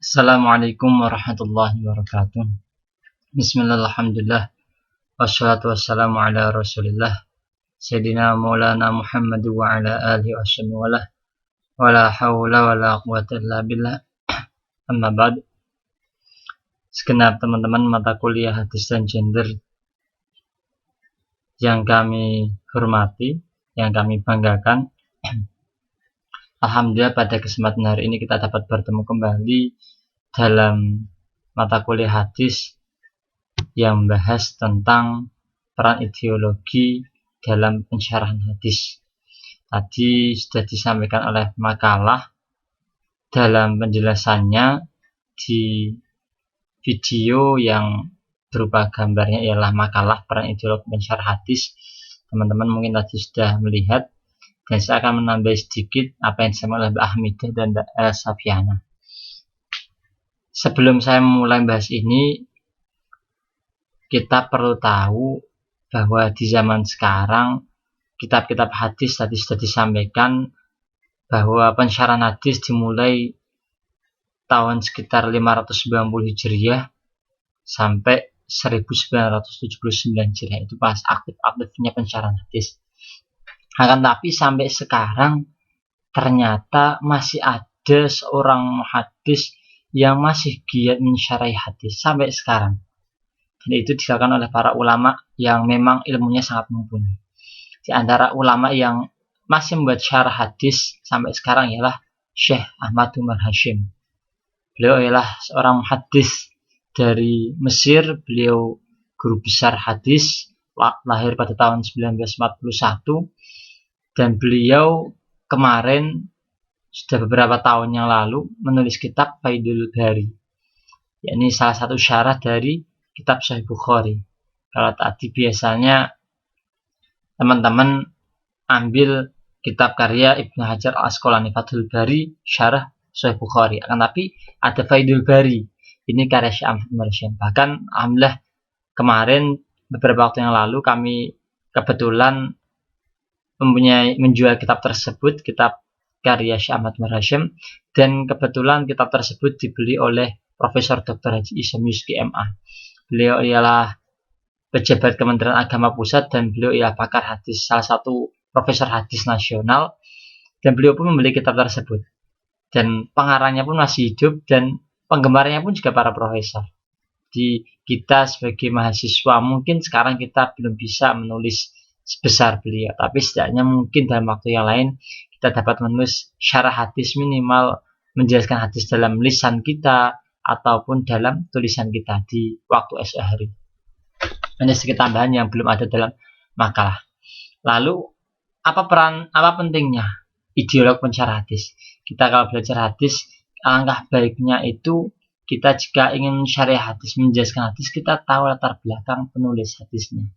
Assalamualaikum warahmatullahi wabarakatuh. Bismillah, alhamdulillah, wassalatu wassalamu ala rasulillah Sayyidina Maulana Muhammad wa ala alihi wa wa la hawla wa la quwata illa billah. Amma ba'd. Segenap teman-teman mata kuliah hadis dan gender yang kami hormati, yang kami banggakan, alhamdulillah pada kesempatan hari ini kita dapat bertemu kembali dalam mata kuliah hadis yang membahas tentang peran ideologi dalam pensyarahan hadis. Tadi sudah disampaikan oleh makalah dalam penjelasannya di video yang berupa gambarnya ialah makalah peran ideologi pensyarah hadis. Teman-teman mungkin tadi sudah melihat, dan saya akan menambah sedikit apa yang disampaikan oleh Mbak Hamidah dan Mbak Safiana. Sebelum saya memulai bahas ini, kita perlu tahu bahwa di zaman sekarang kitab-kitab hadis tadi sudah disampaikan bahwa pensyarahan hadis dimulai tahun sekitar 590 Hijriah sampai 1979 Hijriah. Itu pas aktif-aktifnya pensyarahan hadis. Akan tapi sampai sekarang ternyata masih ada seorang muhaddis yang masih giat mensyarahi hadis sampai sekarang. Dan itu dilakukan oleh para ulama yang memang ilmunya sangat mumpuni. Di antara ulama yang masih membuat syarah hadis sampai sekarang ialah Syekh Ahmad Umar Hashim. Beliau ialah seorang muhaddis dari Mesir. Beliau guru besar hadis, lahir pada tahun 1941, dan beliau kemarin sudah beberapa tahun yang lalu menulis kitab Faidul Bari, yakni salah satu syarah dari kitab Sahih Bukhari. Kalau tadi biasanya teman-teman ambil kitab karya Ibnu Hajar Al-Asqalani Fathul Bari syarah Sahih Bukhari, akan tapi ada Faidul Bari, ini karya Syekh Ahmad Marsyan. Bahkan alhamdulillah kemarin beberapa waktu yang lalu kami kebetulan menjual kitab tersebut, kitab karya Syekh Ahmad Marsyan, dan kebetulan kitab tersebut dibeli oleh Profesor Dr. Haji Isam Yuski MA. Beliau ialah pejabat Kementerian Agama Pusat dan beliau ialah pakar hadis, salah satu profesor hadis nasional, dan beliau pun membeli kitab tersebut. Dan pengarangnya pun masih hidup dan penggemarnya pun juga para profesor. Di kita sebagai mahasiswa mungkin sekarang kita belum bisa menulis sebesar beliau, tapi setidaknya mungkin dalam waktu yang lain kita dapat menulis syarah hadis, minimal menjelaskan hadis dalam lisan kita ataupun dalam tulisan kita di waktu esok hari. Ini sedikit tambahan yang belum ada dalam makalah. Lalu apa pentingnya ideolog pensyarah hadis? Kita kalau belajar hadis, alangkah baiknya itu kita jika ingin mensyarah hadis, menjelaskan hadis, kita tahu latar belakang penulis hadisnya.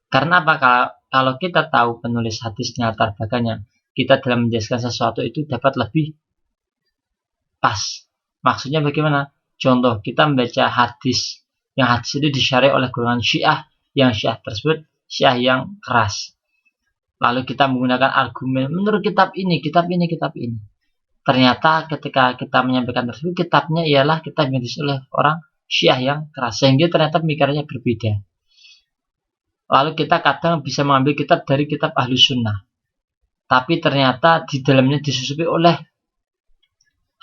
Karena apa? Kalau kita tahu penulis hadisnya, latar belakangnya, kita dalam menjelaskan sesuatu itu dapat lebih pas. Maksudnya bagaimana? Contoh, kita membaca hadis, yang hadis itu disyarah oleh golongan Syiah, yang Syiah tersebut Syiah yang keras. Lalu kita menggunakan argumen menurut kitab ini. Ternyata ketika kita menyampaikan tersebut, kitabnya ialah kitab yang ditulis oleh orang Syiah yang keras, sehingga ternyata pemikirannya berbeda. Lalu kita kadang bisa mengambil kitab dari kitab Ahlus Sunnah, tapi ternyata di dalamnya disusupi oleh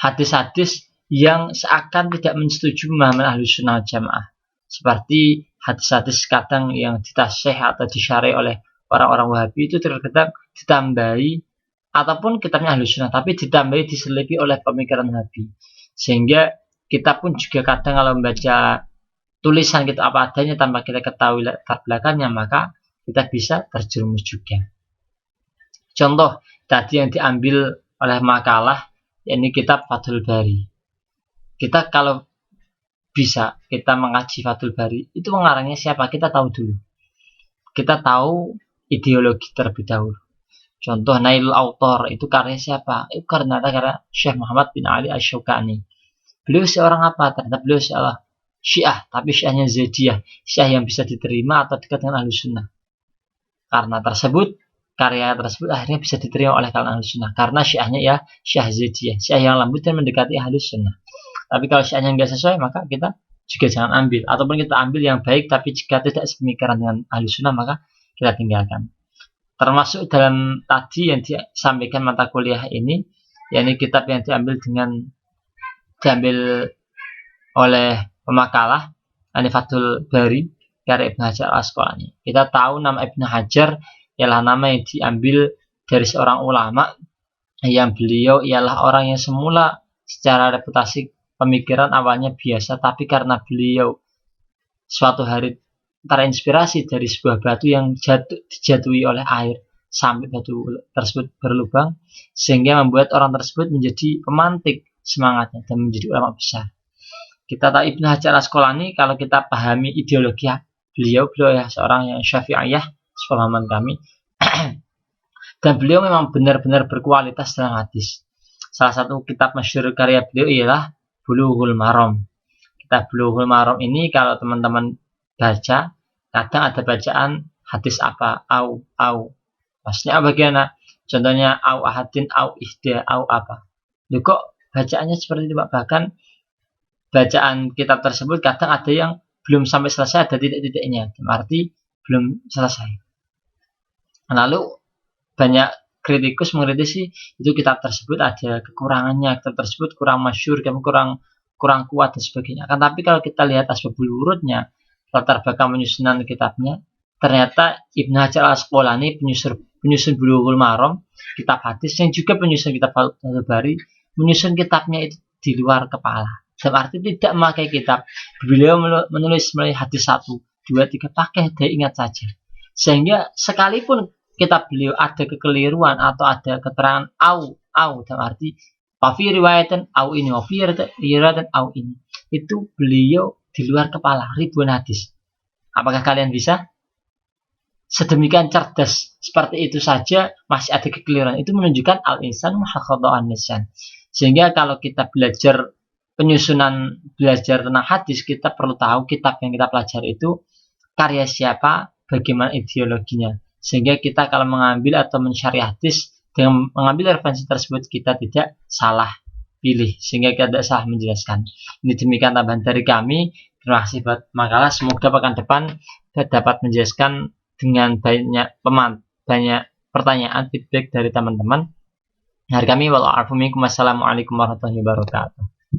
hadis-hadis yang seakan tidak menyetujui pemahaman Ahlus Sunnah Jamaah. Seperti hadis-hadis kadang yang ditasih atau disyarah oleh orang-orang Wahabi itu terkadang ditambahi, ataupun kitabnya Ahlus Sunnah tapi ditambahi, diselipi oleh pemikiran Wahabi. Sehingga kita pun juga kadang kalau membaca tulisan kita apa adanya tanpa kita ketahui latar belakangnya, maka kita bisa terjerumus juga. Contoh tadi yang diambil oleh makalah, yakni kitab Fathul Bari. Kita kalau bisa kita mengaji Fathul Bari, itu pengarangnya siapa? Kita tahu dulu. Kita tahu ideologi terlebih dahulu. Contoh Nailul Autor, itu karya siapa? Itu karena Syekh Muhammad bin Ali Asy-Syaukani. Beliau seorang apa? Ternyata beliau seorang Syiah, tapi Syiahnya Zaidiyah, Syiah yang bisa diterima atau dekat dengan Ahlus Sunnah. Karena karya tersebut akhirnya bisa diterima oleh kalangan Ahlus Sunnah, karena Syiahnya ya Syiah Zaidiyah, Syiah yang lembut dan mendekati Ahlus Sunnah. Tapi kalau seandainya nggak sesuai, maka kita juga jangan ambil. Ataupun kita ambil yang baik, tapi jika tidak sepemikiran dengan ahli sunnah, maka kita tinggalkan. Termasuk dalam tadi yang disampaikan mata kuliah ini, yakni kitab yang diambil oleh pemakalah Fathul Bari karya Ibnu Hajar Al-Asqalani. Kita tahu nama Ibnu Hajar ialah nama yang diambil dari seorang ulama yang beliau ialah orang yang semula secara reputasi pemikiran awalnya biasa, tapi karena beliau suatu hari terinspirasi dari sebuah batu yang dijatuhi oleh air sampai batu tersebut berlubang, sehingga membuat orang tersebut menjadi pemantik semangatnya dan menjadi ulama besar. Kita tahu Ibnu Hajar Al-Asqalani, kalau kita pahami ideologi beliau ya seorang yang syafi'iyah sepemahaman kami dan beliau memang benar-benar berkualitas dalam hadis. Salah satu kitab masyhur karya beliau ialah Bulughul Maram. Kitab Bulughul Maram ini kalau teman-teman baca, kadang ada bacaan hadis apa, au, maksudnya bagaimana? Contohnya au ahadin, au ihda, au apa. Loh kok bacaannya seperti itu Pak? Bahkan bacaan kitab tersebut kadang ada yang belum sampai selesai, ada titik-titiknya, berarti belum selesai. Lalu banyak kritikus mengkritisi itu kitab tersebut ada kekurangannya, kitab tersebut kurang masyhur, kurang kuat dan sebagainya. Kan tapi kalau kita lihat asbabul wurudnya, latar belakang penyusunan kitabnya, ternyata Ibnu Hajar Al-Asqalani penyusun Bulughul Maram, kitab hadis yang juga penyusun kitab Fathul Bari, menyusun kitabnya itu di luar kepala. Dalam arti tidak memakai kitab. Beliau menulis mulai hadis 1, 2, 3 pakai dia ingat saja. Sehingga sekalipun kitab beliau ada kekeliruan atau ada keterangan au dalam arti wafi riwayatan au ini, wafi riwayatan au ini, itu beliau di luar kepala ribuan hadis. Apakah kalian bisa? Sedemikian cerdas seperti itu saja masih ada kekeliruan. Itu menunjukkan al-insan mahakhata'an nisyan. Sehingga kalau kita belajar tentang hadis, kita perlu tahu kitab yang kita pelajari itu karya siapa, bagaimana ideologinya. Sehingga kita kalau mengambil atau mencari hadis dengan mengambil referensi tersebut, kita tidak salah pilih, sehingga kita tidak salah menjelaskan. Ini demikian tambahan dari kami. Terima kasih buat makalah. Semoga pekan depan dapat menjelaskan dengan banyak pertanyaan, feedback dari teman-teman. Hari kami, wassalamualaikum warahmatullahi wabarakatuh.